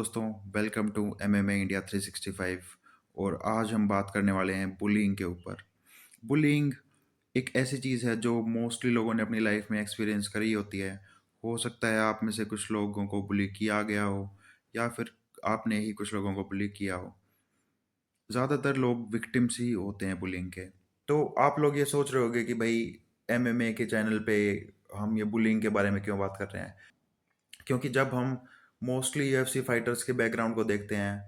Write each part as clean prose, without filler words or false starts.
दोस्तों, welcome to MMA India 365। और आज हम बात करने वाले हैं बुलिंग के ऊपर। बुलिंग एक ऐसी चीज़ है जो मोस्टली लोगों ने अपनी लाइफ में एक्सपीरियंस करी होती है। हो सकता है आप में से कुछ लोगों को बुली किया गया हो या फिर आपने ही कुछ लोगों को बुली किया हो। ज़्यादातर लोग विक्टिम्स ही होते हैं बुलिंग के। तो आप लोग ये सोच रहे होंगे कि भाई MMA के चैनल पे हम ये बुलिंग के बारे में क्यों बात कर रहे हैं। क्योंकि जब हम मोस्टली UFC फाइटर्स के बैकग्राउंड को देखते हैं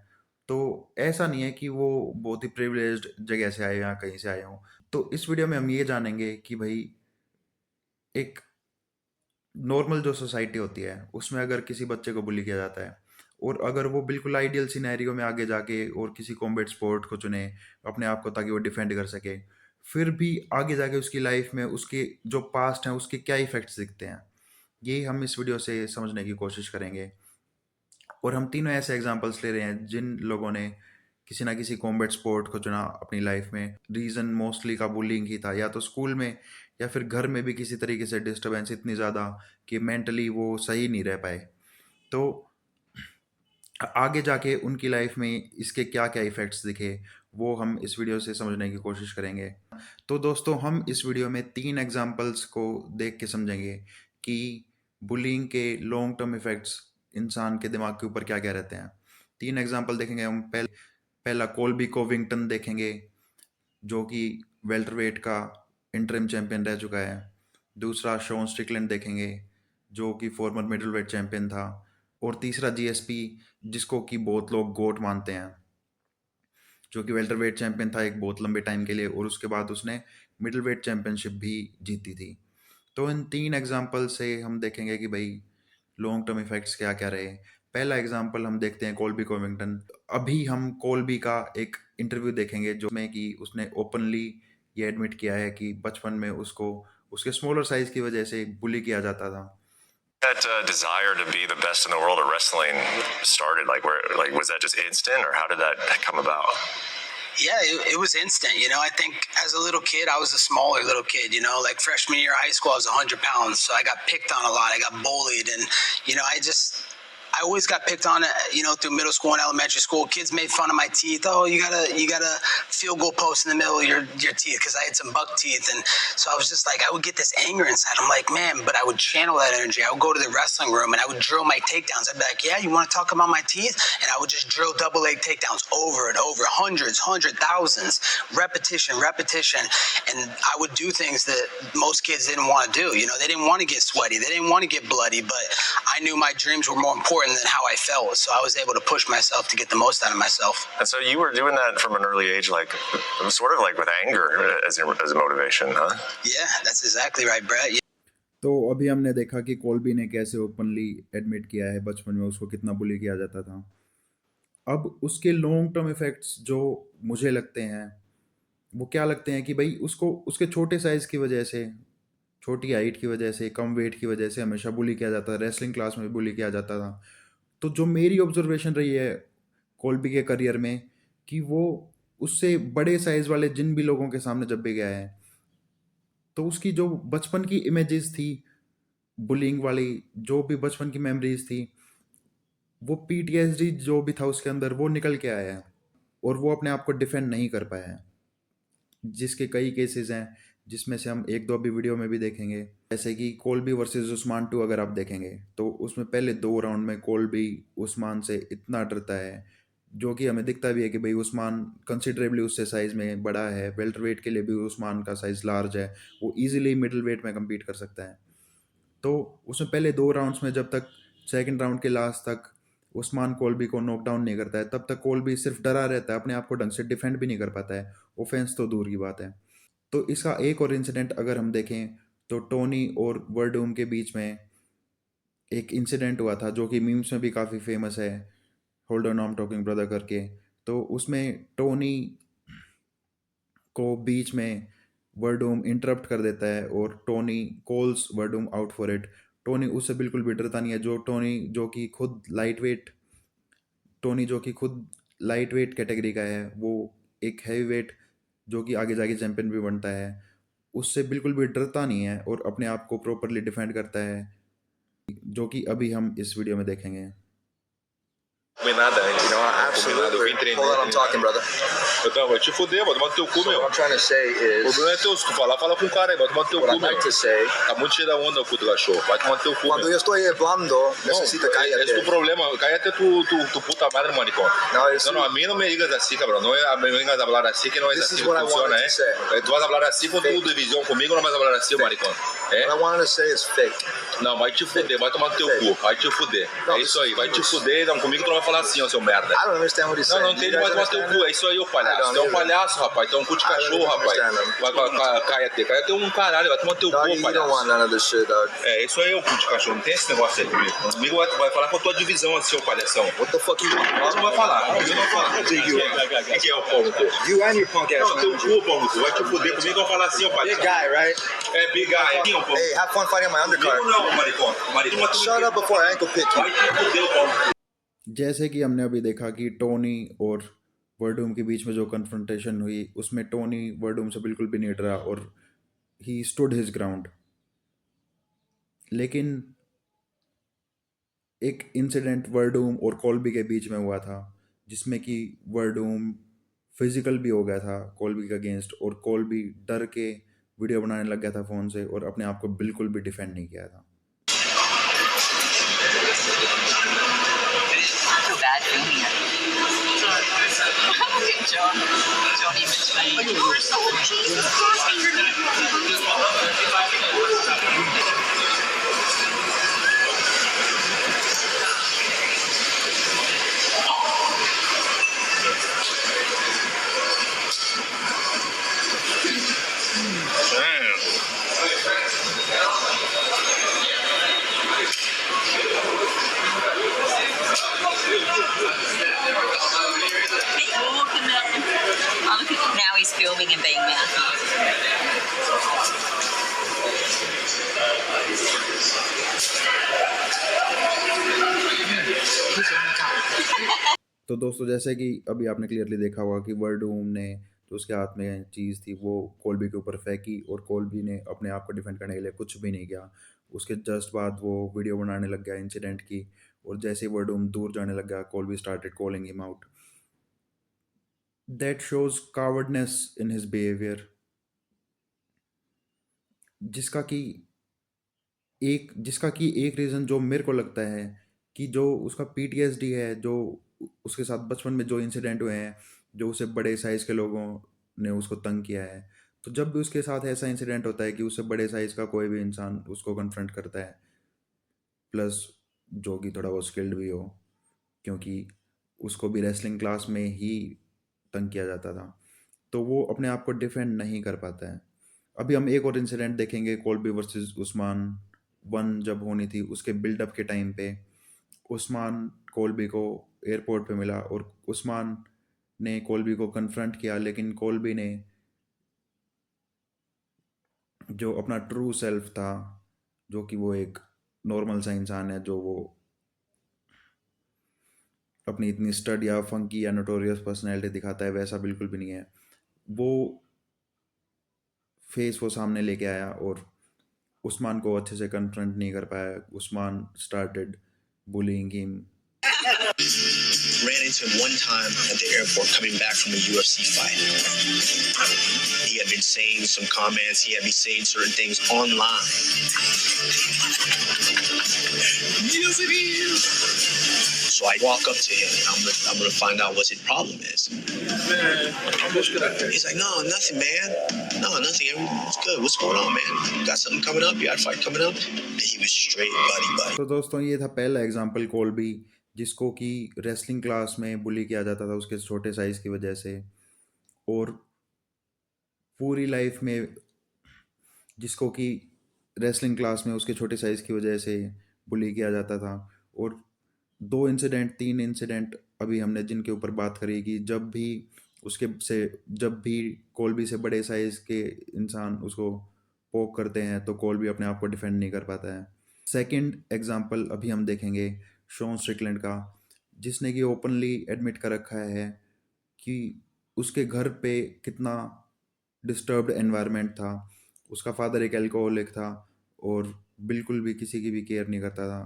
तो ऐसा नहीं है कि वो बहुत ही प्रिविलेज्ड जगह से आए या कहीं से आए हों। तो इस वीडियो में हम ये जानेंगे कि भाई एक नॉर्मल जो सोसाइटी होती है उसमें अगर किसी बच्चे को बुली किया जाता है और अगर वो बिल्कुल आइडियल सिनेरियो में आगे जाके और किसी कॉम्बैट स्पोर्ट को चुने अपने आप को ताकि वो डिफेंड कर सके, फिर भी आगे जाके उसकी लाइफ में उसके जो पास्ट हैं उसके क्या इफेक्ट्स दिखते हैं, यही हम इस वीडियो से समझने की कोशिश करेंगे। और हम तीनों ऐसे एग्जांपल्स ले रहे हैं जिन लोगों ने किसी ना किसी कॉम्बैट स्पोर्ट को चुना अपनी लाइफ में। रीज़न मोस्टली का बुलिंग ही था, या तो स्कूल में या फिर घर में भी किसी तरीके से डिस्टरबेंस इतनी ज़्यादा कि मेंटली वो सही नहीं रह पाए। तो आगे जाके उनकी लाइफ में इसके क्या क्या इफ़ेक्ट्स दिखे वो हम इस वीडियो से समझने की कोशिश करेंगे। तो दोस्तों, हम इस वीडियो में 3 एग्जांपल्स को देख के समझेंगे कि बुलिंग के लॉन्ग टर्म इफ़ेक्ट्स इंसान के दिमाग के ऊपर क्या-क्या रहते हैं। 3 एग्जांपल देखेंगे हम। पहला कोल्बी कोविंगटन देखेंगे, जो कि वेल्टरवेट का इंटरिम चैंपियन रह चुका है। दूसरा शॉन स्ट्रिकलैंड देखेंगे, जो कि फॉर्मर मिडलवेट चैंपियन था। और तीसरा जीएसपी, जिसको कि बहुत लोग गोट मानते हैं, जो कि वेल्टरवेट चैंपियन था एक बहुत लंबे टाइम के लिए और उसके बाद उसने मिडलवेट चैंपियनशिप भी जीती थी। तो इन 3 एग्जांपल से हम देखेंगे कि भाई लॉन्ग टर्म इफेक्ट्स क्या क्या रहे। पहला एग्जांपल हम देखते हैं कोल्बी कोविंगटन। अभी हम कोल्बी का एक इंटरव्यू देखेंगे जो में कि उसने ओपनली ये एडमिट किया है कि बचपन में उसको उसके स्मॉलर साइज की वजह से बुली किया जाता था। That desire to be the best in the world of wrestling started? Was that just instant, or how did that come about? Yeah, it was instant. I think as a little kid, I was a smaller little kid. Like freshman year of high school, I was 100 pounds, so I got picked on a lot. I got bullied, and I always got picked on. Through middle school and elementary school, kids made fun of my teeth. Oh, you got a field goal post in the middle of your teeth because I had some buck teeth, and so I was just like, I would get this anger inside. I'm like, man, but I would channel that energy. I would go to the wrestling room and I would drill my takedowns. I'd be like, yeah, you want to talk about my teeth? And I would just drill double leg takedowns over and over, thousands, repetition, and I would do things that most kids didn't want to do. They didn't want to get sweaty, they didn't want to get bloody, but I knew my dreams were more important than how I felt, so I was able to push myself to get the most out of myself. And so you were doing that from an early age, sort of like with anger as a motivation, huh? Yeah, that's exactly right, Brett. Yeah. तो अभी हमने देखा कि कोल्बी ने कैसे openly admit किया है बचपन में उसको कितना बुली किया जाता था। अब उसके लॉन्ग टर्म इफेक्ट्स जो मुझे लगते हैं वो क्या लगते हैं कि भाई उसको उसके छोटे साइज़ की वजह से, छोटी हाइट की वजह से, कम वेट की वजह से हमेशा बुली किया जाता था। रेसलिंग क्लास में भी बुली किया जाता था। तो जो मेरी ऑब्जर्वेशन रही है कोल्बी के करियर में कि वो उससे बड़े साइज़ वाले जिन भी लोगों के सामने जब भी गया है तो उसकी जो बचपन की इमेजेस थी, बुलिंग वाली जो भी बचपन की मेमोरीज थी, वो पीटीएसडी जो भी था उसके अंदर वो निकल के आया है और वो अपने आप को डिफेंड नहीं कर पाया है। जिसके कई केसेस हैं जिसमें से हम एक दो अभी वीडियो में भी देखेंगे। जैसे कि कोल्बी वर्सेस उस्मान 2 अगर आप देखेंगे तो उसमें पहले 2 राउंड में कोल्बी उस्मान से इतना डरता है, जो कि हमें दिखता भी है कि भाई उस्मान कंसिडरेबली उससे साइज़ में बड़ा है। वेल्टरवेट के लिए भी उस्मान का साइज़ लार्ज है, वो ईजिली मिडिल वेट में कम्पीट कर सकता है। तो उसमें पहले 2 राउंड्स में जब तक सेकंड राउंड के लास्ट तक उस्मान कोल्बी को नॉकडाउन नहीं करता है तब तक कोल्बी सिर्फ डरा रहता है, अपने आप को ढंग से डिफेंड भी नहीं कर पाता है। ऑफेंस तो दूर की बात है। तो इसका एक और इंसिडेंट अगर हम देखें तो टोनी और वर्डूम के बीच में एक इंसिडेंट हुआ था जो कि मीम्स में भी काफ़ी फेमस है, hold on I am talking brother करके। तो उसमें टोनी को बीच में वर्डूम इंटरप्ट कर देता है और टोनी कॉल्स वर्डूम आउट फॉर इट। टोनी उससे बिल्कुल भी डरता नहीं है। टोनी जो कि खुद लाइट वेट कैटेगरी का है, वो एक हैवी वेट जो कि आगे जाके चैंपियन भी बनता है, उससे बिल्कुल भी डरता नहीं है और अपने आप को प्रॉपरली डिफेंड करता है, जो कि अभी हम इस वीडियो में देखेंगे। nada, You know, absolutely. Hold on, I'm talking, brother. Então, vai te fuder, vai tomar no teu cu, So meu. what I'm trying to say O is, problema é teu, se tu falar, fala com o cara aí, vai tomar no teu what cu, I'd meu. like to say, Tá muito cheio da onda o cu do cachorro, vai tomar no teu cu, cuando meu. yo estoy hablando, necesito Esse é cállate. tu problema, cállate tu puta madre, maricón. No, a mí no me digas así, cabrón, no me vengas a hablar así, que no es This así is que what I funciona, wanted to say. Tú vas a hablar así con tu Fake. división, conmigo no vas a hablar así, maricón. What I wanted to say is fake. Não, vai te fuder, vai tomar no teu Fake. cu, vai te fuder. Não, É isso aí, vai te fuder, não, comigo tu não vai falar assim, ó, seu merda. I don't understand what he's saying. Não entende, vai tomar teu cu, é isso aí, ô palhaço. I don't Tu é um either. palhaço, rapaz, tu é um cu de cachorro, rapaz. Cállate um caralho, vai tomar teu Dog, cu, you don't want palhaço. none of this shit, dog. É, isso aí é o cu de cachorro, não tem esse negócio aí comigo. Comigo vai falar com a tua divisão, assim, seu palhação. What the fuck you want? Nós não vai falar, comigo não vai falar. Quem é o pau no cu? You and your punk ass Não, teu man. cu, pau no cu, vai te fuder, comigo vai falar assim, ó, Big palhaço. guy, right? É, big guy. Quem é o pau no cu? Hey, have fun fighting my undercard. Comigo não, maricón. Maricón, Shut up before I ankle pick you. vai te fuder, o pau no cu. जैसे कि हमने अभी देखा कि Tony और वर्डूम के बीच में जो कन्फ्रंटेशन हुई उसमें टोनी वर्डूम से बिल्कुल भी नहीं डरा और ही स्टूड हिज ग्राउंड। लेकिन एक इंसिडेंट वर्डूम और कॉल्बी के बीच में हुआ था जिसमें कि वर्डूम फिजिकल भी हो गया था कॉल्बी के अगेंस्ट और कॉल्बी डर के वीडियो बनाने लग गया था फ़ोन से और अपने आप को बिल्कुल भी डिफेंड नहीं किया था। I feel bad filming it. John even saying, "You are so Jesus Christ." Keep walking, Malcolm. Oh, look at now he's filming and being mouthy. तो दोस्तों जैसे कि अभी आपने क्लियरली देखा होगा कि वर्डूम ने जो उसके हाथ में चीज़ थी वो कोल्बी के ऊपर फेंकी और कोल्बी ने अपने आप को डिफेंड करने के लिए कुछ भी नहीं किया। उसके जस्ट बाद वो वीडियो बनाने लग गया इंसिडेंट की और जैसे ही वर्डूम दूर जाने लग गया Colby started calling him out. That shows cowardness in his behaviour जिसका कि एक रीज़न जो मेरे को लगता है कि जो उसका पीटीएसडी है, जो उसके साथ बचपन में जो इंसिडेंट हुए हैं, जो उसे बड़े साइज़ के लोगों ने उसको तंग किया है, तो जब भी उसके साथ ऐसा इंसिडेंट होता है कि उससे बड़े साइज़ का कोई भी इंसान उसको कन्फ्रंट करता है, प्लस जो कि थोड़ा बहुत स्किल्ड भी हो, क्योंकि उसको भी रेसलिंग क्लास में ही तंग किया जाता था, तो वो अपने आप को डिफेंड नहीं कर पाता है। अभी हम एक और इंसिडेंट देखेंगे कोल्बी वर्सेस उस्मान 1 जब होनी थी उसके बिल्डअप के टाइम पे उस्मान कोल्बी को एयरपोर्ट पे मिला और उस्मान ने कोल्बी को कन्फ्रंट किया, लेकिन कोल्बी ने जो अपना ट्रू सेल्फ था, जो कि वो एक नॉर्मल सा इंसान है, जो वो अपनी इतनी स्टड या फंकी या नोटोरियस पर्सनैलिटी दिखाता है, वैसा बिल्कुल भी नहीं है। वो फेस वो सामने लेके आया और उस्मान को अच्छे से कन्फ्रंट नहीं कर पाया। Usman started bullying him. Ran into him one time at the airport coming back from a UFC fight. He had been saying some comments, he had been saying certain things online. Yes, it is. So I walk up to him and I'm gonna find out what his problem is. He's like, no, nothing, man. No, nothing. Everything's good. What's going on, man? You got something coming up? You got a fight coming up? And he was straight buddy. तो दोस्तों ये था पहला example कोल्बी, जिसको कि wrestling class में बुली किया जाता था उसके छोटे साइज़ की वजह से, और पूरी लाइफ में जिसको कि रेसलिंग क्लास में उसके छोटे साइज़ की वजह से बुली किया जाता था। और 2 इंसिडेंट 3 इंसिडेंट अभी हमने जिनके ऊपर बात करी कि जब भी कोल्बी से बड़े साइज़ के इंसान उसको पोक करते हैं तो कोल्बी अपने आप को डिफेंड नहीं कर पाता है। सेकंड एग्जांपल अभी हम देखेंगे शॉन स्ट्रिकलैंड का, जिसने कि ओपनली एडमिट कर रखा है कि उसके घर पे कितना डिस्टर्ब्ड एनवायरनमेंट था। उसका फादर एक अल्कोहलिक था और बिल्कुल भी किसी की भी केयर नहीं करता था।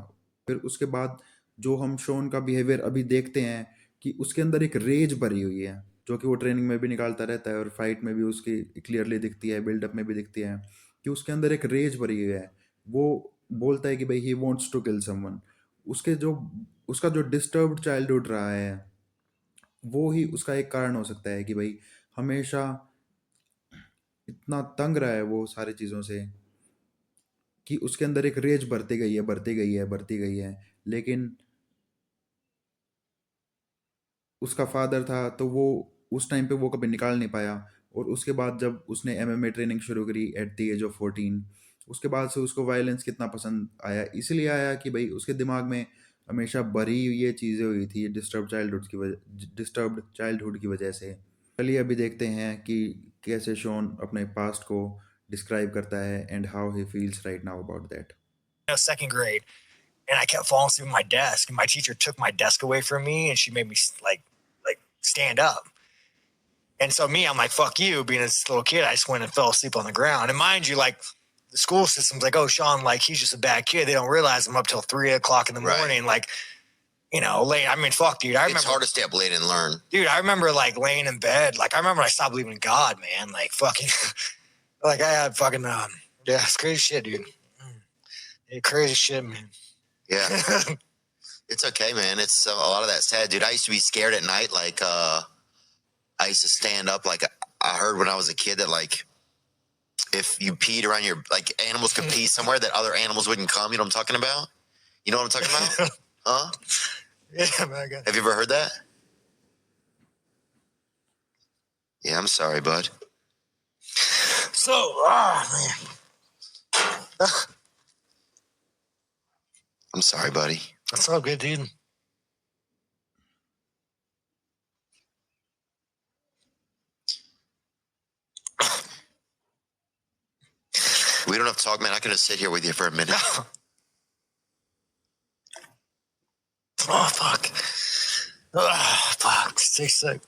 फिर उसके बाद जो हम शॉन का बिहेवियर अभी देखते हैं कि उसके अंदर एक रेज भरी हुई है, जो कि वो ट्रेनिंग में भी निकालता रहता है और फाइट में भी उसकी क्लियरली दिखती है, बिल्डअप में भी दिखती है कि उसके अंदर एक रेज भरी हुई है। वो बोलता है कि भाई he wants to kill someone. उसके जो उसका जो डिस्टर्ब्ड चाइल्डहुड रहा है, वो ही उसका एक कारण हो सकता है कि भाई हमेशा इतना तंग रहा है वो सारी चीज़ों से कि उसके अंदर एक रेज बढ़ती गई है, बढ़ती गई है, बढ़ती गई है। लेकिन उसका फादर था तो वो उस टाइम पे वो कभी निकाल नहीं पाया, और उसके बाद जब उसने एमएमए ट्रेनिंग शुरू करी एट द एज ऑफ 14, उसके बाद से उसको वायलेंस कितना पसंद आया, इसलिए आया कि भाई उसके दिमाग में हमेशा भरी ये चीज़ें हुई थी डिस्टर्ब्ड चाइल्डहुड की वजह से। चलिए अभी देखते हैं कि कैसे शॉन अपने पास्ट को डिस्क्राइब करता है and how he feels right now about that. Second grade, and I kept falling asleep at my desk, and my teacher took my desk away from me, and she made me like stand up. And so me, I'm like, fuck you, being this little kid, I just went and fell asleep on the ground. And mind you, like, the school system's like, oh, Sean, like, he's just a bad kid. They don't realize I'm up till 3 o'clock in the morning, like, you know, late. I mean, fuck, dude. It's hard to stay up late and learn. Dude, I remember, like, laying in bed. Like, I remember I stopped believing in God, man. Like, fucking, like, I had fucking, yeah, it's crazy shit, dude. Yeah, crazy shit, man. Yeah. It's okay, man. It's a lot of that's sad, dude. I used to be scared at night. Like, I used to stand up. Like, I heard when I was a kid that, like, if you peed around your, like, animals could pee somewhere that other animals wouldn't come. You know what I'm talking about? You know what I'm talking about? Huh? Yeah, man. Have you ever heard that? Yeah, I'm sorry, bud. So, oh, man. I'm sorry, buddy. That's all good, dude. We don't have to talk, man. I can just sit here with you for a minute. Oh, fuck. Oh, fuck. Stay sick.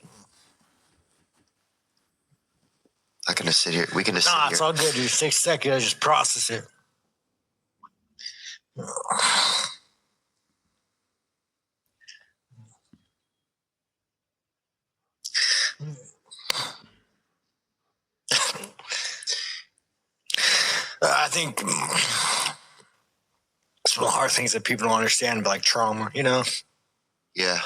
I can just sit here. We can just Nah, sit it's here. all good, dude. 6 seconds. I just process it. I think it's one of the hard things that people don't understand, like trauma, you know? Yeah.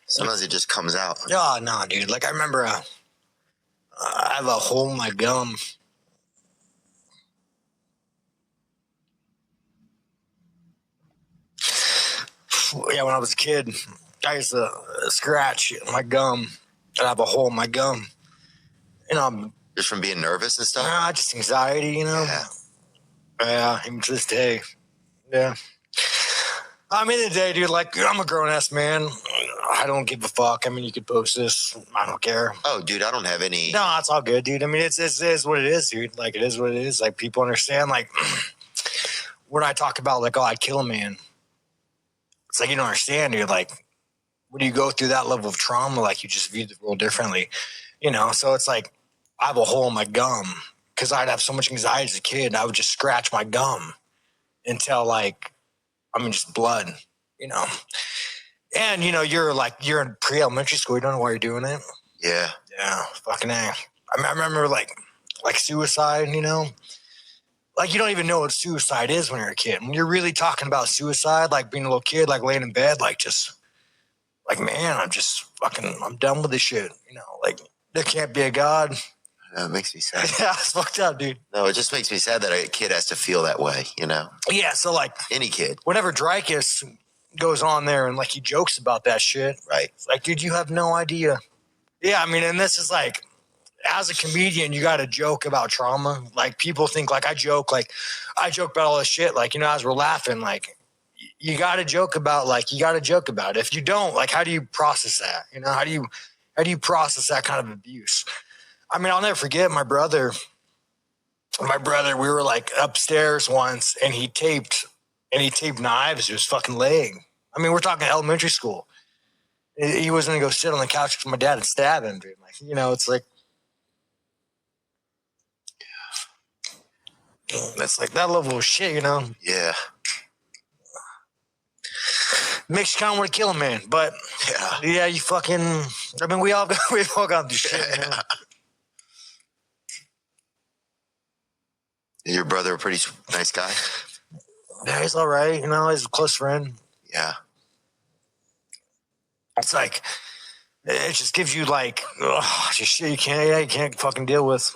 Sometimes it just comes out. Oh, no, dude. Like, I remember I have a hole in my gum. Yeah, when I was a kid, I used to scratch my gum, and I have a hole in my gum. You know, Just from being nervous and stuff? just anxiety, you know? Yeah. Yeah, even to this day. Yeah. I mean, the day, dude, like, I'm a grown-ass man. I don't give a fuck. I mean, you could post this. I don't care. Oh, dude, I don't have any. No, it's all good, dude. I mean, it is what it is, dude. Like, it is what it is. Like, people understand. Like, when I talk about, like, oh, I'd kill a man, it's like, you don't understand, dude. Like, when you go through that level of trauma, like, you just view the world differently, you know? So it's like, I have a hole in my gum because I'd have so much anxiety as a kid. I would just scratch my gum until, like, I mean, just blood, you know? And, you know, you're in pre-elementary school. You don't know why you're doing it. Yeah. Yeah, fucking A. I remember, like suicide, you know? Like, you don't even know what suicide is when you're a kid. When you're really talking about suicide, like being a little kid, like laying in bed, like just, like, man, I'm done with this shit. You know, like, there can't be a God. It makes me sad. Yeah, it's fucked up, dude. No, it just makes me sad that a kid has to feel that way, you know? Yeah, so, like, Any kid. whenever Dreykus goes on there and, like, he jokes about that shit, Right. it's like, dude, you have no idea. Yeah, I mean, and this is, like, as a comedian, you got to joke about trauma. Like, people think, like, I joke about all this shit. Like, you know, as we're laughing, like, you got to joke about it. If you don't, like, how do you process that? You know, how do you process that kind of abuse? I mean, I'll never forget my brother, we were, like, upstairs once, and he taped knives to his fucking leg. I mean, we're talking elementary school. He was going to go sit on the couch because my dad had stabbed him, dude. Like, you know, it's like, That's like that level of shit, you know. Yeah. Makes you kind of want to kill a man, but yeah, you fucking. I mean, we've all gone through shit. You know? Is your brother a pretty nice guy? Yeah, he's all right. You know, he's a close friend. Yeah. It's like it just gives you like just shit you can't fucking deal with.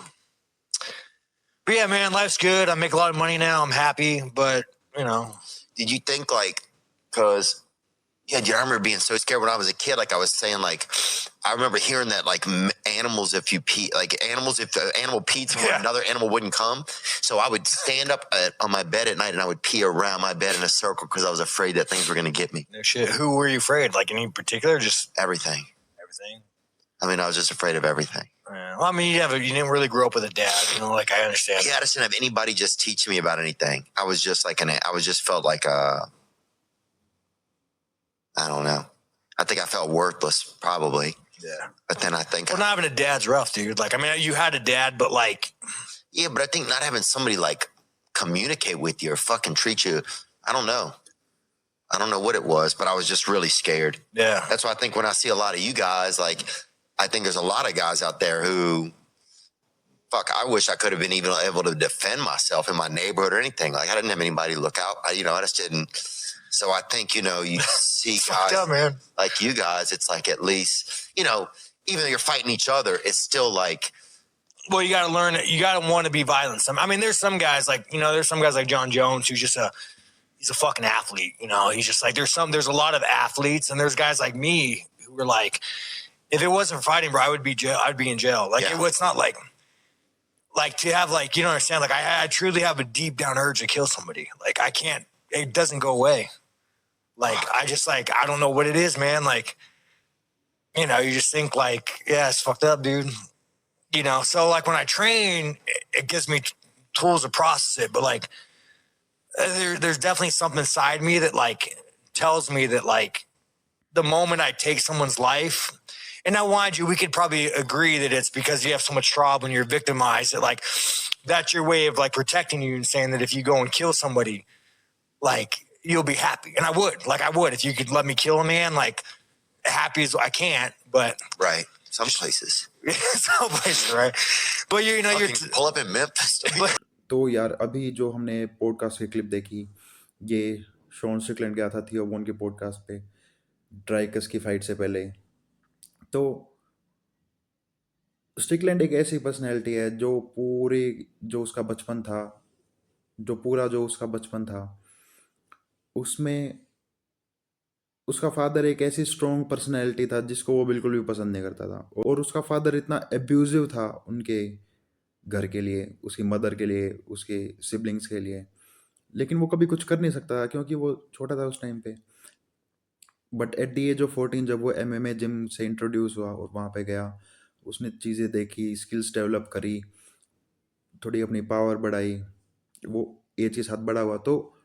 But yeah, man, life's good. I make a lot of money now. I'm happy, but you know. Did you think like, cause yeah, I remember being so scared when I was a kid. Like I was saying, like I remember hearing that like animals, if you pee, like animals, if the animal peed somewhere, another animal wouldn't come. So I would stand up on my bed at night and I would pee around my bed in a circle because I was afraid that things were gonna get me. No shit. Who were you afraid? Like any particular? Just everything. Everything. I mean, I was just afraid of everything. Well, I mean, you didn't really grow up with a dad, you know. Like I understand. Yeah, I just didn't have anybody just teach me about anything. I was just like felt like I don't know. I think I felt worthless, probably. Yeah. But then I think... Well, not having a dad's rough, dude. Like, I mean, you had a dad, but like... Yeah, but I think not having somebody, like, communicate with you or fucking treat you... I don't know. I don't know what it was, but I was just really scared. Yeah. That's why I think when I see a lot of you guys, like, I think there's a lot of guys out there who... Fuck, I wish I could have been even able to defend myself in my neighborhood or anything. Like, I didn't have anybody to look out. I just didn't... So I think, you see guys up, man. like you guys, it's like at least, even though you're fighting each other, it's still like... Well, you got to learn it. You got to want to be violent. I mean, there's some guys like, there's some guys like John Jones who's just he's a fucking athlete. He's just like, there's a lot of athletes and there's guys like me who were like, if it wasn't for fighting, bro, I'd be in jail. Like, it's not like to have like, you don't understand. Like I truly have a deep down urge to kill somebody. Like I can't, it doesn't go away. Like, I just like, I don't know what it is, man. Like, you just think like, yeah, it's fucked up, dude. So like when I train, it gives me tools to process it. But like, there's definitely something inside me that like tells me that like the moment I take someone's life, and now mind you, we could probably agree that it's because you have so much trauma and you're victimized that like, that's your way of like protecting you and saying that if you go and kill somebody, like, you'll be happy. And I would, if you could let me kill a man, like happy as I can't, but. Right. Some places. Some places, right. But you're pull up in Memphis. तो यार अभी जो हमने podcast की clip देखी, ये Shawn Strickland गया था थियो वोन के पॉडकास्ट पे ड्राइकस की फाइट से पहले। तो स्ट्रिकलैंड एक ऐसी पर्सनैलिटी है जो जो उसका बचपन था उसमें उसका फादर एक ऐसी स्ट्रॉन्ग पर्सनैलिटी था जिसको वो बिल्कुल भी पसंद नहीं करता था, और उसका फादर इतना एब्यूजिव था उनके घर के लिए, उसकी मदर के लिए, उसके सिबलिंग्स के लिए, लेकिन वो कभी कुछ कर नहीं सकता था क्योंकि वो छोटा था उस टाइम पे। But at the age of 14 जब वो MMA जिम से इंट्रोड्यूस हुआ और वहाँ पे गया, उसने चीज़ें देखी, स्किल्स डेवलप करी, थोड़ी अपनी पावर बढ़ाई, वो एज के साथ बड़ा हुआ, तो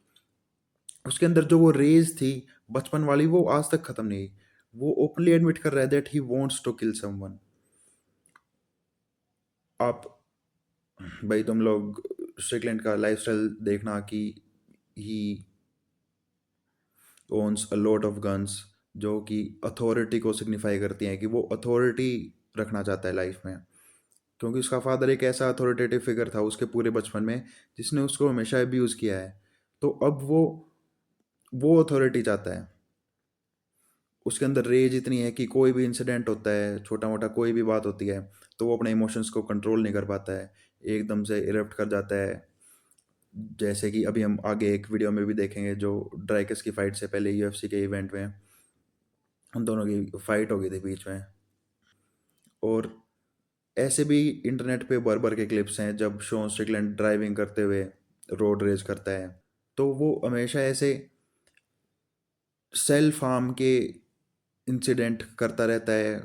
उसके अंदर जो वो रेज थी बचपन वाली वो आज तक खत्म नहीं। वो ओपनली एडमिट कर रहा है that he wants to kill someone. आप भाई तुम लोग स्ट्रिकलैंड का लाइफस्टाइल देखना कि he owns a lot of guns, जो कि अथॉरिटी को सिग्निफाई करती हैं कि वो अथॉरिटी रखना चाहता है लाइफ में, क्योंकि उसका फादर एक ऐसा अथॉरिटेटिव फिगर था उसके पूरे बचपन में जिसने उसको हमेशा अब्यूज़ किया है। तो अब वो अथॉरिटी चाहता है। उसके अंदर रेज इतनी है कि कोई भी इंसिडेंट होता है, छोटा मोटा कोई भी बात होती है, तो वो अपने इमोशंस को कंट्रोल नहीं कर पाता है, एकदम से इरप्ट कर जाता है। जैसे कि अभी हम आगे एक वीडियो में भी देखेंगे जो ड्राइकस की फाइट से पहले UFC के इवेंट में उन दोनों की फाइट हो गई थी बीच में। और ऐसे भी इंटरनेट पे भर के क्लिप्स हैं जब शॉन स्ट्रिकलैंड ड्राइविंग करते हुए रोड रेज करता है, तो वो हमेशा ऐसे सेल्फ हार्म के इंसिडेंट करता रहता है,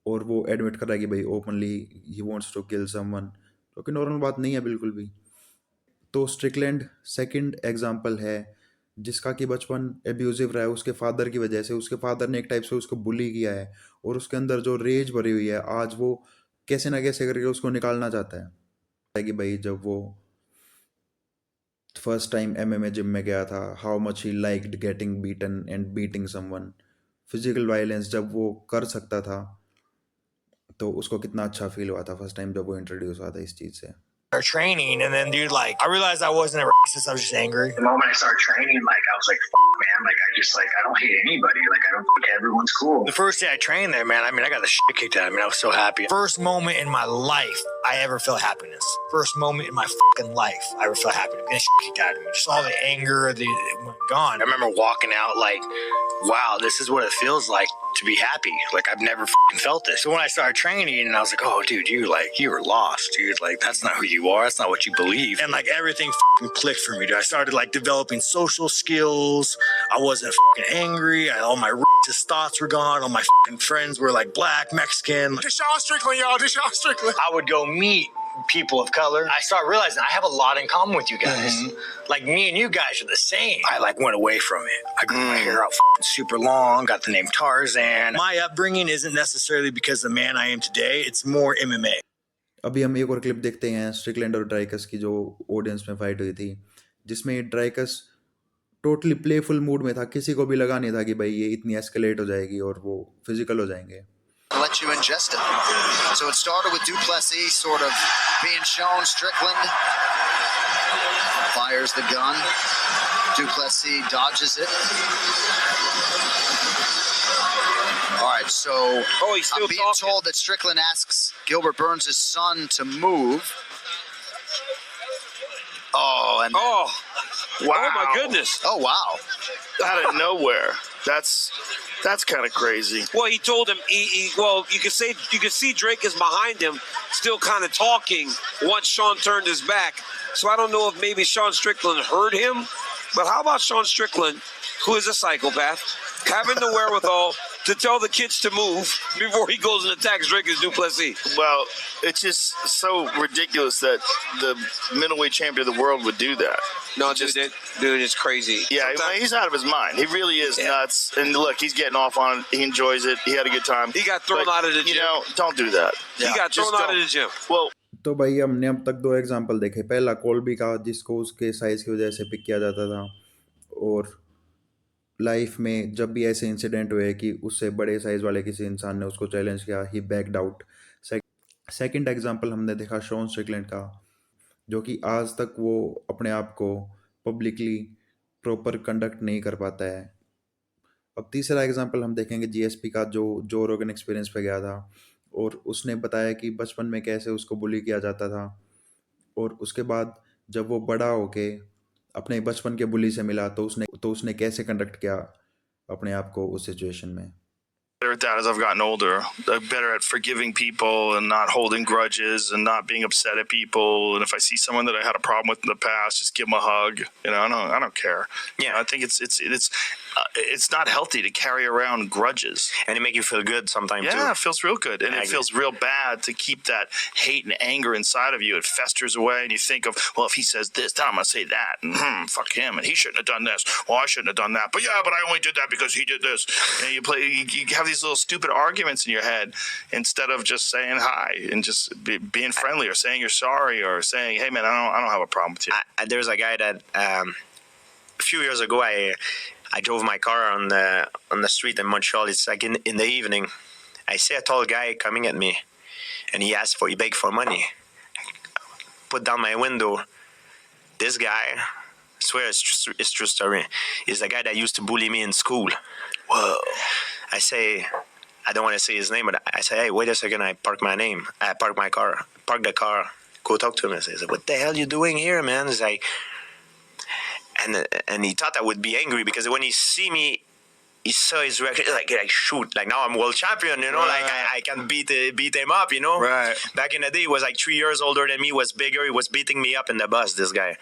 और वो एडमिट कर रहा है कि भाई openly he wants to kill someone, जो कि नॉर्मल बात नहीं है बिल्कुल भी। तो स्ट्रिकलैंड सेकंड एग्जांपल है जिसका कि बचपन एब्यूजिव रहा है उसके फादर की वजह से। उसके फादर ने एक टाइप से उसको बुली किया है और उसके अंदर जो रेज भरी हुई है आज वो कैसे ना कैसे करके उसको निकालना चाहता है कि भाई जब वो फर्स्ट टाइम एमएमए जिम में गया था, how much he liked getting beaten and beating someone. Physical violence जब वो कर सकता था तो उसको कितना अच्छा फील हुआ था फर्स्ट टाइम जब वो इंट्रोड्यूस हुआ था इस चीज़ से। training, and then dude, like, I realized I wasn't a racist. I was just angry. The moment I started training, like, I was like, fuck, man, like, I don't hate anybody. Like, I don't think everyone's cool. The first day I trained there, man, I mean, I got the shit kicked out of me. I was so happy. First moment in my life I ever felt happiness. First moment in my fucking life I ever felt happiness. Getting shit kicked out of me. Just all the anger, it went gone. I remember walking out like, wow, this is what it feels like to be happy. Like, I've never fucking felt this. So when I started training, and I was like, oh, dude, you were lost, dude. Like, that's not who you are. That's not what you believe. And like everything fucking clicked for me, dude. I started like developing social skills. I wasn't fucking angry. All my racist thoughts were gone. All my fucking friends were like black, Mexican. Just Sean Strickland, y'all. Just Sean Strickland. I would go meet people of color. I started realizing I have a lot in common with you guys. Like, me and you guys are the same. I like went away from it. I grew my hair out super long, got the name Tarzan. My upbringing isn't necessarily because the man I am today. It's more MMA. अभी हम एक और clip देखते हैं Strickland और ड्राइकस की जो audience में फाइट हुई थी, जिसमें ड्राइकस टोटली प्लेफुल मूड में था, किसी को भी लगा नहीं था कि भाई ये इतनी एस्केलेट हो जाएगी और वो फिजिकल हो जाएंगे। Let you ingest it. So it started with Duplessis sort of being shown. Strickland fires the gun. Duplessis dodges it. All right, so he's still I'm being talking. told that Strickland asks Gilbert Burns' son to move. Oh, and wow. Oh my goodness. Oh wow. Out of nowhere. That's kind of crazy. Well, he told him. You could see Drake is behind him, still kind of talking once Sean turned his back. So I don't know if maybe Sean Strickland heard him, but how about Sean Strickland, who is a psychopath, having the wherewithal to tell the kids to move before he goes and attacks Drake as Duplessis? Well, it's just so ridiculous that the middleweight champion of the world would do that. No, dude, it's crazy. Yeah, he's out of his mind. He really is nuts. And look, he's getting off on it. He enjoys it. He had a good time. He got thrown out of the gym. You know, don't do that. He got thrown out of the gym. Well, तो भाई हमने अब तक 2 example देखे। पहला कोल्बी का, जिसको उसके साइज की वजह से पिक किया जाता था, और लाइफ में जब भी ऐसे इंसिडेंट हुए कि उससे बड़े साइज वाले किसी इंसान ने उसको चैलेंज किया, ही बैक्ड आउट। सेकंड एग्जांपल हमने देखा शॉन स्ट्रिकलैंड का, जो कि आज तक वो अपने आप को पब्लिकली प्रॉपर कंडक्ट नहीं कर पाता है। अब तीसरा एग्जांपल हम देखेंगे जीएसपी का, जो जो रोगन एक्सपीरियंस पे गया था, और उसने बताया कि बचपन में कैसे उसको बुली किया जाता था, और उसके बाद जब वो बड़ा होके अपने बचपन के बुली से मिला तो उसने कैसे कंडक्ट किया अपने आप को उस सिचुएशन में। better at that as I've gotten older. Better at forgiving people and not holding grudges and not being upset at people. And if I see someone that I had a problem with in the past, just give them a hug. You know, I don't care. Yeah, I think it's not healthy to carry around grudges. And it make you feel good sometimes too. Yeah, it feels real good, and it feels real bad to keep that hate and anger inside of you. It festers away, and you think of, well, if he says this, then I'm gonna say that, and fuck him, and he shouldn't have done this. Well, I shouldn't have done that. But yeah, but I only did that because he did this. And you have these little stupid arguments in your head instead of just saying hi and just being friendly, or saying you're sorry, or saying, hey man, I don't have a problem with you. There's a guy that a few years ago I drove my car on the street in Montreal. It's like in the evening. I see a tall guy coming at me, and he begged for money. Put down my window. This guy, I swear it's true story, is the guy that used to bully me in school. Whoa. I say, I don't want to say his name, but I say, hey, wait a second. I park my car, park the car, go talk to him. I say, what the hell you doing here, man? He's like, and he thought I would be angry because when he see me, he saw his reaction, like shoot, like now I'm world champion, you know, right. Like I can beat him up, you know. Right. Back in the day, he was like 3 years older than me, was bigger, he was beating me up in the bus. This guy.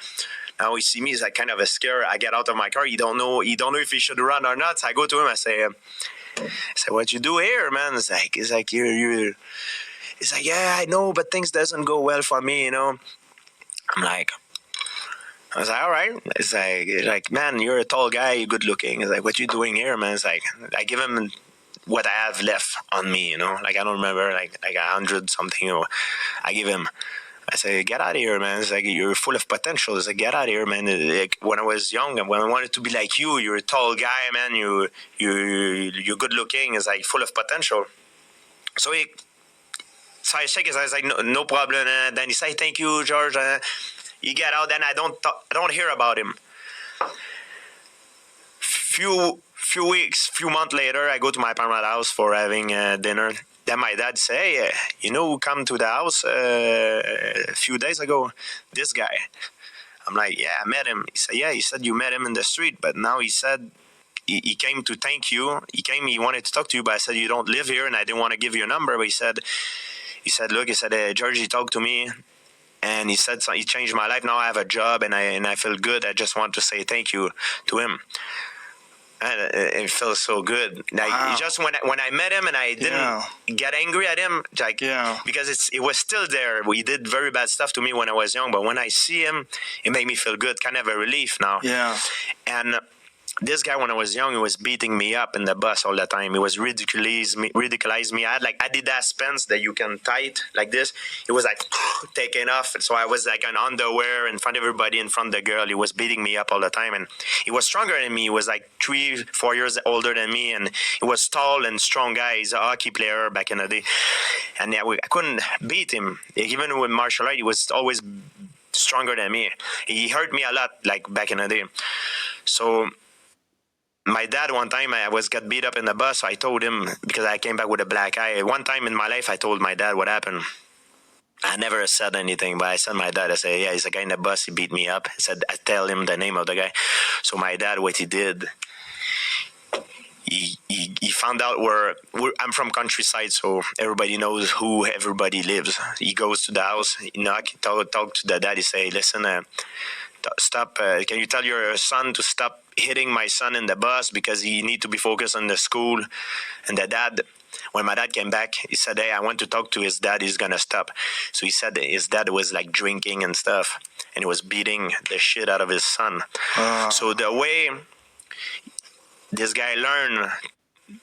Now he see me, he's like kind of a scare. I get out of my car. He don't know if he should run or not. So I go to him. I say, what you do here, man? It's like you're. He's like, yeah, I know, but things doesn't go well for me, you know. I was like, all right. It's like, man, you're a tall guy, you're good looking. It's like, what you doing here, man? It's like, I give him what I have left on me, you know. Like I don't remember, like 100 something. You know, I give him. I say, get out of here, man. It's like, you're full of potential. It's like, get out of here, man. Like, when I was young and when I wanted to be like you're a tall guy, man. You're good looking. It's like full of potential. So I shake his eyes, like, no problem. Then he say, thank you, George. He get out, then I don't hear about him. Few months later, I go to my parents' house for having dinner. Then my dad say, hey, who come to the house a few days ago? This guy. I'm like, yeah, I met him. He said, yeah, he said you met him in the street, but now he said he came to thank you. He wanted to talk to you, but I said, you don't live here, and I didn't want to give you a number. But he said, look, George, he talked to me, and he said, he changed my life. Now I have a job, and I feel good. I just want to say thank you to him. And it feels so good. Like, wow. Just when I met him and I didn't get angry at him, like, because it was still there. He did very bad stuff to me when I was young, but when I see him, it made me feel good, kind of a relief now. Yeah. And this guy, when I was young, he was beating me up in the bus all the time. He was ridiculizing me. I had like Adidas pants that you can tight like this. It was like taking off. So I was like in underwear in front of everybody, in front of the girl. He was beating me up all the time. And he was stronger than me. He was like 3-4 years older than me. And he was tall and strong guy. He's a hockey player back in the day. And I couldn't beat him. Even with martial art, he was always stronger than me. He hurt me a lot, like back in the day. So my dad, one time I got beat up in the bus. So I told him, because I came back with a black eye. One time in my life, I told my dad what happened. I never said anything, but I said my dad, I said, yeah, he's a guy in the bus. He beat me up. I said, I tell him the name of the guy. So my dad, what he did, he found out I'm from countryside, so everybody knows who everybody lives. He goes to the house, he talk to the dad. He say, listen, stop. Can you tell your son to stop hitting my son in the bus because he need to be focused on the school? And the dad, when my dad came back, he said, hey, I want to talk to his dad. He's going to stop. So he said his dad was like drinking and stuff, and he was beating the shit out of his son. So the way this guy learned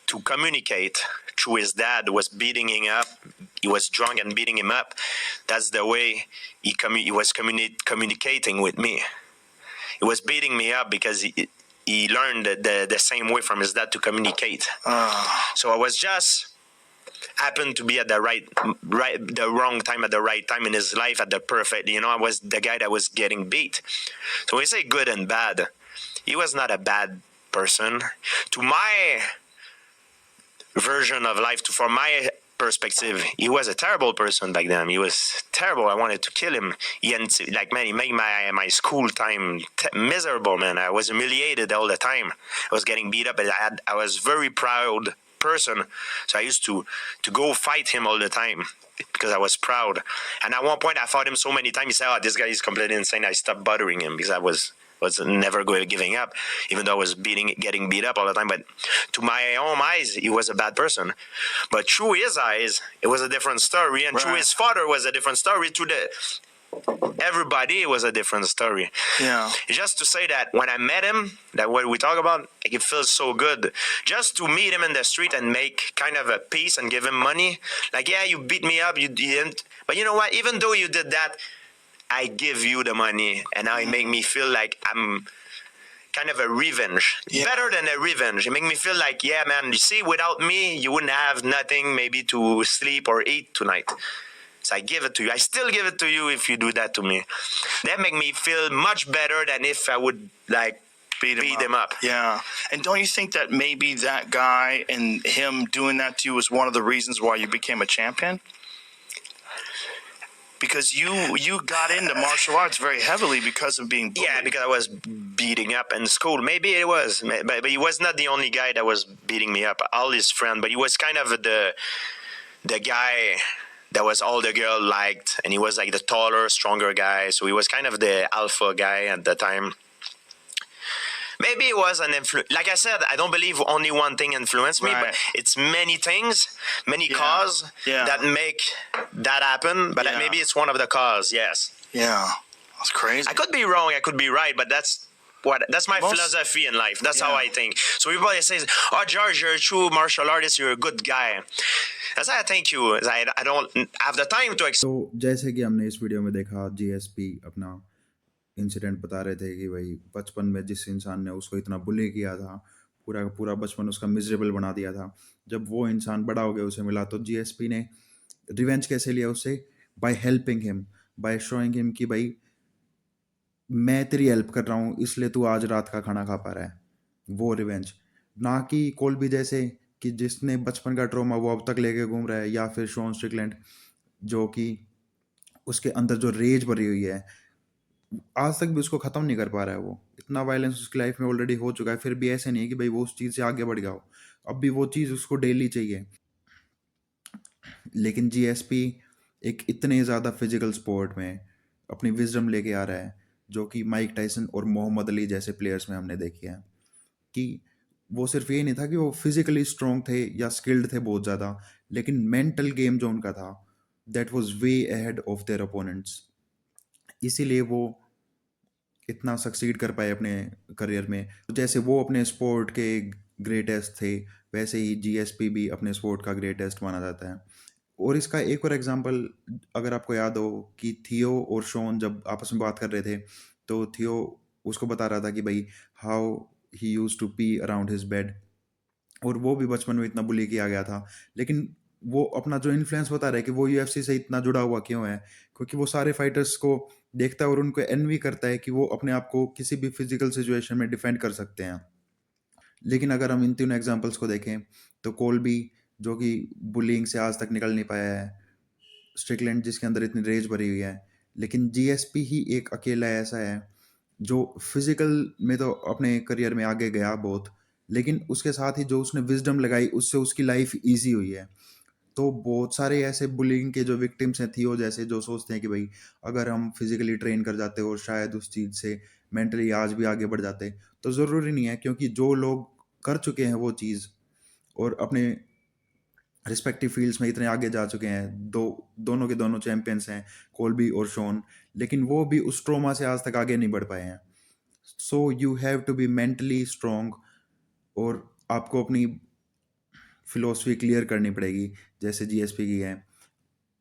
to communicate through his dad was beating him up. He was drunk and beating him up. That's the way he was communicating with me. He was beating me up because he learned the same way from his dad to communicate. So I was just happened to be at the wrong time at the right time in his life at the perfect. I was the guy that was getting beat. So we say good and bad. He was not a bad person. To my version of life, from my perspective, he was a terrible person back then. He was terrible. I wanted to kill him. He made my school time miserable, man. I was humiliated all the time. I was getting beat up. I was very proud person, so I used to go fight him all the time because I was proud. And at one point, I fought him so many times. He said, "Oh, this guy is completely insane." I stopped bothering him because I was never giving up, even though I was getting beat up all the time. But to my own eyes, he was a bad person. But through his eyes, it was a different story. And through his father was a different story. Everybody was a different story. Yeah. Just to say that when I met him, that what we talk about, like, it feels so good. Just to meet him in the street and make kind of a peace and give him money. Like, yeah, you beat me up, you didn't. But you know what? Even though you did that, I give you the money, and now it make me feel like I'm kind of a revenge. Yeah. Better than a revenge. It make me feel like, yeah, man, you see, without me, you wouldn't have nothing maybe to sleep or eat tonight. So I give it to you. I still give it to you if you do that to me. That make me feel much better than if I would, like, beat him up. Yeah. And don't you think that maybe that guy and him doing that to you was one of the reasons why you became a champion? Because you got into martial arts very heavily because of being bullied. Yeah, because I was beating up in school. Maybe it was. But he was not the only guy that was beating me up. All his friends. But he was kind of the guy that was all the girl liked. And he was like the taller, stronger guy. So he was kind of the alpha guy at the time. Maybe it was an influence. Like I said, I don't believe only one thing influenced me, but it's many things, many causes that make that happen. But maybe it's one of the causes, yes. Yeah, that's crazy. I could be wrong, I could be right, but that's my philosophy in life. That's how I think. So everybody says, "Oh, George, you're a true martial artist. You're a good guy." That's why I thank you. I don't have the time to तो जैसे कि हमने इस video में देखा, GSP अपना incident बता रहे थे कि भाई बचपन में जिस इंसान ने उसको इतना बुली किया था, पूरा का पूरा बचपन उसका मिजरेबल बना दिया था, जब वो इंसान बड़ा हो गया उसे मिला, तो जीएसपी ने रिवेंज कैसे लिया उससे? By helping him, by showing him कि भाई मैं तेरी हेल्प कर रहा हूँ इसलिए तू आज रात का खाना खा पा रहा है। वो रिवेंज, ना कि कोल्बी जैसे कि जिसने बचपन का ट्रॉमा वो अब तक लेके घूम रहा है, या फिर शॉन स्ट्रिकलैंड जो कि उसके अंदर जो रेज भरी हुई है आज तक भी उसको ख़त्म नहीं कर पा रहा है। वो इतना वायलेंस उसकी लाइफ में ऑलरेडी हो चुका है, फिर भी ऐसे नहीं है कि भाई वो उस चीज़ से आगे बढ़ गया हो, अब भी वो चीज़ उसको डेली चाहिए। लेकिन जीएसपी एक इतने ज़्यादा फिजिकल स्पोर्ट में अपनी विजडम लेके आ रहा है, जो कि माइक टाइसन और मोहम्मद अली जैसे प्लेयर्स में हमने देखी है कि वो सिर्फ ये नहीं था कि वो फिजिकली स्ट्रॉन्ग थे या स्किल्ड थे बहुत ज़्यादा, लेकिन मेंटल गेम जो उनका था that was way ahead of their opponents. इसीलिए वो इतना सक्सीड कर पाए अपने करियर में। तो जैसे वो अपने स्पोर्ट के ग्रेटेस्ट थे, वैसे ही जीएसपी भी अपने स्पोर्ट का ग्रेटेस्ट माना जाता है। और इसका एक और एग्जांपल अगर आपको याद हो कि थियो और शॉन जब आपस में बात कर रहे थे, तो थियो उसको बता रहा था कि भाई how he used to pee around his bed, और वो भी बचपन में इतना बुली किया गया था, लेकिन वो अपना जो इन्फ्लुएंस बता रहा है कि वो यूएफसी से इतना जुड़ा हुआ क्यों है, क्योंकि वो सारे फाइटर्स को देखता है और उनको एनवी करता है कि वो अपने आप को किसी भी फिजिकल सिचुएशन में डिफेंड कर सकते हैं। लेकिन अगर हम इन तीनों एग्जांपल्स को देखें तो कोल्बी जो कि बुलिंग से आज तक निकल नहीं पाया है, स्ट्रिकलैंड जिसके अंदर इतनी रेज भरी हुई है, लेकिन जीएसपी ही एक अकेला ऐसा है जो फिजिकल में तो अपने करियर में आगे गया बहुत, लेकिन उसके साथ ही जो उसने विजडम लगाई उससे उसकी लाइफ ईजी हुई है। तो बहुत सारे ऐसे बुलिंग के जो विक्टिम्स हैं थियो जैसे, जो सोचते हैं कि भाई अगर हम फिजिकली ट्रेन कर जाते और शायद उस चीज़ से मेंटली आज भी आगे बढ़ जाते, तो ज़रूरी नहीं है, क्योंकि जो लोग कर चुके हैं वो चीज़ और अपने रिस्पेक्टिव फील्ड्स में इतने आगे जा चुके हैं, दोनों के दोनों चैंपियंस हैं कोल्बी और शॉन, लेकिन वो भी उस ट्रोमा से आज तक आगे नहीं बढ़ पाए हैं। So you have to be mentally strong, और आपको अपनी फिलोसफी क्लियर करनी पड़ेगी जैसे जीएसपी की है,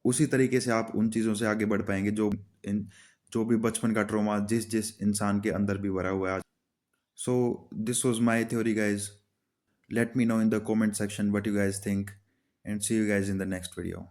उसी तरीके से आप उन चीज़ों से आगे बढ़ पाएंगे जो भी बचपन का ट्रोमा जिस जिस इंसान के अंदर भी भरा हुआ है। So this was my theory guys, let me know in the comment section what you guys think, and see you guys in the next video.